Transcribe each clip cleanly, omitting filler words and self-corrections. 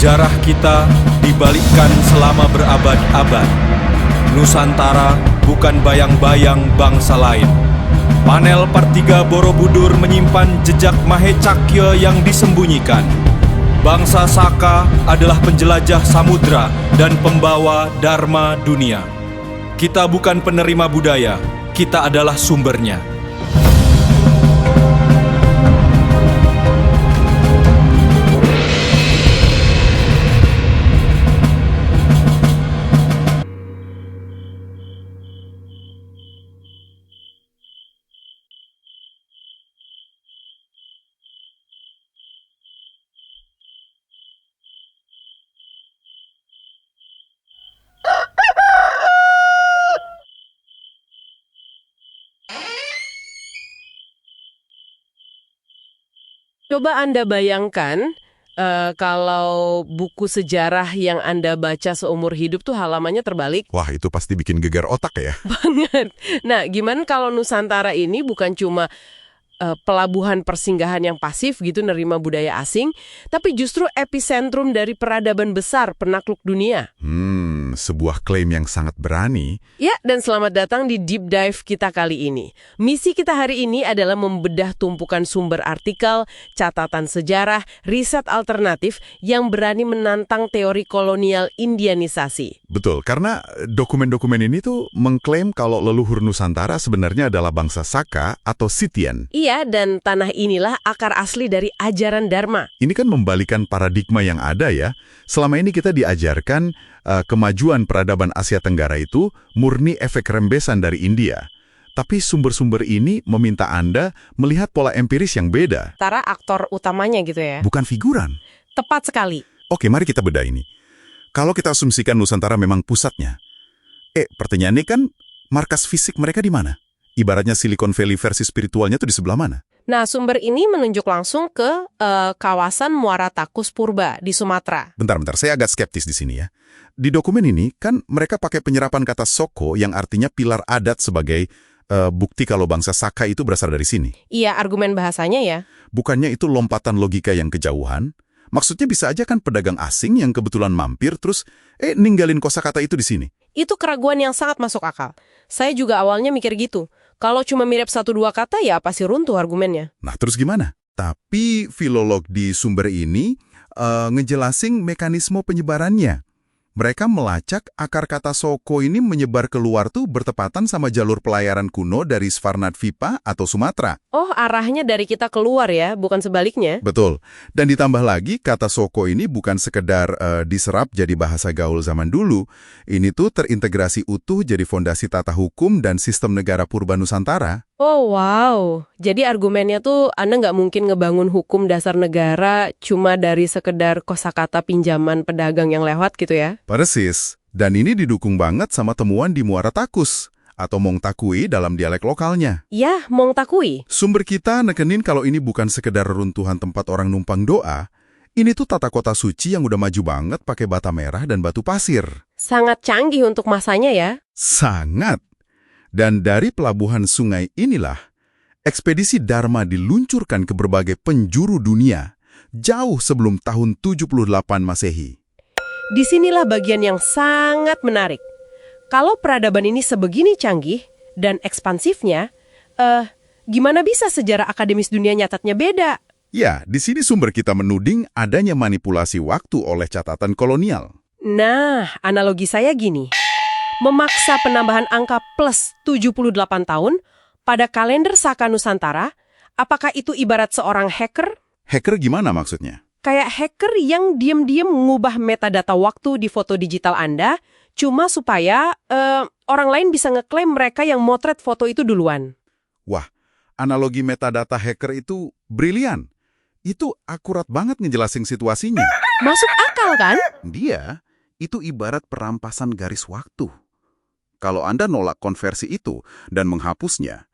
Sejarah kita dibalikkan selama berabad-abad. Nusantara bukan bayang-bayang bangsa lain. Panel part 3 Borobudur menyimpan jejak Mahecakya yang disembunyikan. Bangsa Saka adalah penjelajah samudra dan pembawa dharma dunia. Kita bukan penerima budaya, kita adalah sumbernya. Coba Anda bayangkan kalau buku sejarah yang Anda baca seumur hidup tuh halamannya terbalik. Wah, itu pasti bikin gegar otak ya. Banget. Nah, gimana kalau Nusantara ini bukan cuma pelabuhan persinggahan yang pasif gitu nerima budaya asing, tapi justru epicentrum dari peradaban besar penakluk dunia. Sebuah klaim yang sangat berani. Ya, dan selamat datang di Deep Dive kita kali ini. Misi kita hari ini adalah membedah tumpukan sumber artikel, catatan sejarah, riset alternatif yang berani menantang teori kolonial Indianisasi. Betul, karena dokumen-dokumen ini tuh mengklaim kalau leluhur Nusantara sebenarnya adalah bangsa Saka atau Sitian. Iya, dan tanah inilah akar asli dari ajaran Dharma. Ini kan membalikan paradigma yang ada ya. Selama ini kita diajarkan kemajuan peradaban Asia Tenggara itu murni efek rembesan dari India. Tapi sumber-sumber ini meminta Anda melihat pola empiris yang beda. Antara aktor utamanya gitu ya. Bukan figuran. Tepat sekali. Oke, mari kita bedah ini. Kalau kita asumsikan Nusantara memang pusatnya, pertanyaannya kan markas fisik mereka di mana? Ibaratnya Silicon Valley versi spiritualnya tuh di sebelah mana? Nah, sumber ini menunjuk langsung ke kawasan Muara Takus Purba di Sumatera. Bentar, saya agak skeptis di sini ya. Di dokumen ini kan mereka pakai penyerapan kata Soko yang artinya pilar adat sebagai bukti kalau bangsa Saka itu berasal dari sini. Iya, argumen bahasanya ya. Bukannya itu lompatan logika yang kejauhan? Maksudnya bisa aja kan pedagang asing yang kebetulan mampir terus ninggalin kosakata itu di sini. Itu keraguan yang sangat masuk akal. Saya juga awalnya mikir gitu. Kalau cuma mirip 1-2 kata ya pasti runtuh argumennya. Nah, terus gimana? Tapi filolog di sumber ini ngejelasin mekanisme penyebarannya. Mereka melacak akar kata Soko ini menyebar keluar tuh bertepatan sama jalur pelayaran kuno dari Svarnadvipa atau Sumatera. Oh, arahnya dari kita keluar ya, bukan sebaliknya? Betul. Dan ditambah lagi, kata Soko ini bukan sekedar diserap jadi bahasa gaul zaman dulu. Ini tuh terintegrasi utuh jadi fondasi tata hukum dan sistem negara purba Nusantara. Oh, wow. Jadi argumennya tuh Anda nggak mungkin ngebangun hukum dasar negara cuma dari sekedar kosakata pinjaman pedagang yang lewat gitu ya? Persis. Dan ini didukung banget sama temuan di Muara Takus atau Mong Takui dalam dialek lokalnya. Ya, Mong Takui. Sumber kita nekenin kalau ini bukan sekedar runtuhan tempat orang numpang doa, ini tuh tata kota suci yang udah maju banget pakai bata merah dan batu pasir. Sangat canggih untuk masanya ya? Sangat. Dan dari pelabuhan sungai inilah, ekspedisi Dharma diluncurkan ke berbagai penjuru dunia, jauh sebelum tahun 78 Masehi. Disinilah bagian yang sangat menarik. Kalau peradaban ini sebegini canggih dan ekspansifnya, gimana bisa sejarah akademis dunia nyatatnya beda? Ya, di sini sumber kita menuding adanya manipulasi waktu oleh catatan kolonial. Nah, analogi saya gini. Memaksa penambahan angka plus 78 tahun pada kalender Saka Nusantara, apakah itu ibarat seorang hacker? Hacker gimana maksudnya? Kayak hacker yang diam-diam mengubah metadata waktu di foto digital Anda, cuma supaya orang lain bisa ngeklaim mereka yang motret foto itu duluan. Wah, analogi metadata hacker itu brilian. Itu akurat banget ngejelasin situasinya. Masuk akal kan? Dia itu ibarat perampasan garis waktu. Kalau Anda nolak konversi itu dan menghapusnya,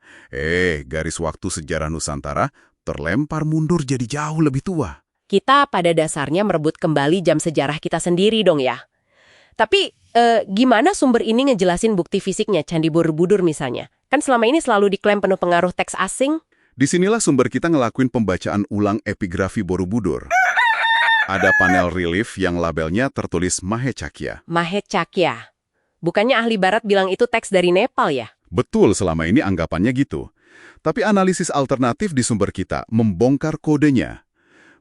garis waktu sejarah Nusantara terlempar mundur jadi jauh lebih tua. Kita pada dasarnya merebut kembali jam sejarah kita sendiri dong ya. Tapi gimana sumber ini ngejelasin bukti fisiknya Candi Borobudur misalnya? Kan selama ini selalu diklaim penuh pengaruh teks asing. Disinilah sumber kita ngelakuin pembacaan ulang epigrafi Borobudur. Ada panel relief yang labelnya tertulis Mahecakya. Mahecakya. Bukannya ahli barat bilang itu teks dari Nepal ya? Betul, selama ini anggapannya gitu. Tapi analisis alternatif di sumber kita membongkar kodenya.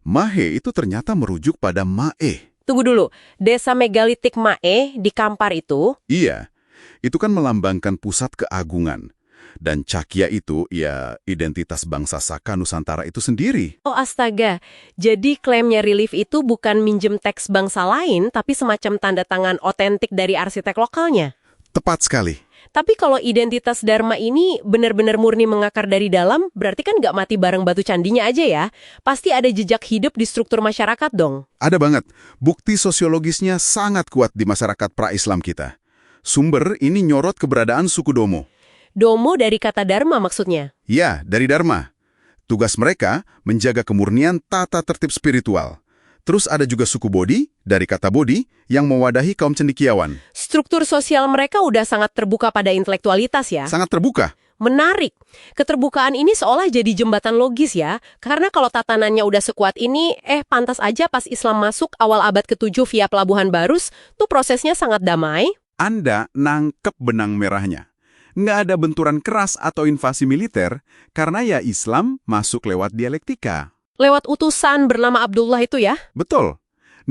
Mahe itu ternyata merujuk pada Mae. Tunggu dulu, desa megalitik Mae di Kampar itu? Iya, itu kan melambangkan pusat keagungan. Dan Cakya itu, ya, identitas bangsa Saka Nusantara itu sendiri. Oh astaga, jadi klaimnya relief itu bukan minjem teks bangsa lain, tapi semacam tanda tangan otentik dari arsitek lokalnya. Tepat sekali. Tapi kalau identitas Dharma ini benar-benar murni mengakar dari dalam, berarti kan nggak mati bareng batu candinya aja ya. Pasti ada jejak hidup di struktur masyarakat dong. Ada banget. Bukti sosiologisnya sangat kuat di masyarakat pra-Islam kita. Sumber ini nyorot keberadaan suku Domo. Domo dari kata Dharma maksudnya? Ya, dari Dharma. Tugas mereka menjaga kemurnian tata tertib spiritual. Terus ada juga suku Bodhi, dari kata Bodhi, yang mewadahi kaum cendekiawan. Struktur sosial mereka udah sangat terbuka pada intelektualitas ya? Sangat terbuka. Menarik. Keterbukaan ini seolah jadi jembatan logis ya. Karena kalau tatanannya udah sekuat ini, pantas aja pas Islam masuk awal abad ke-7 via Pelabuhan Barus, tuh prosesnya sangat damai. Anda nangkep benang merahnya. Nggak ada benturan keras atau invasi militer, karena ya Islam masuk lewat dialektika. Lewat utusan bernama Abdullah itu ya? Betul.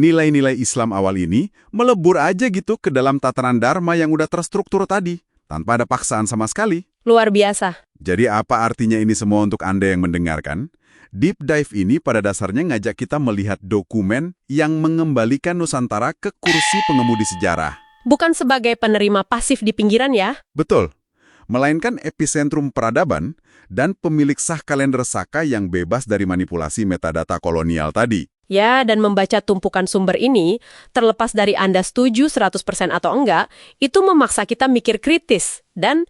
Nilai-nilai Islam awal ini melebur aja gitu ke dalam tatanan Dharma yang udah terstruktur tadi, tanpa ada paksaan sama sekali. Luar biasa. Jadi apa artinya ini semua untuk Anda yang mendengarkan? Deep Dive ini pada dasarnya ngajak kita melihat dokumen yang mengembalikan Nusantara ke kursi pengemudi sejarah. Bukan sebagai penerima pasif di pinggiran ya? Betul. Melainkan epicentrum peradaban dan pemilik sah kalender Saka yang bebas dari manipulasi metadata kolonial tadi. Ya, dan membaca tumpukan sumber ini, terlepas dari Anda setuju 100% atau enggak, itu memaksa kita mikir kritis. Dan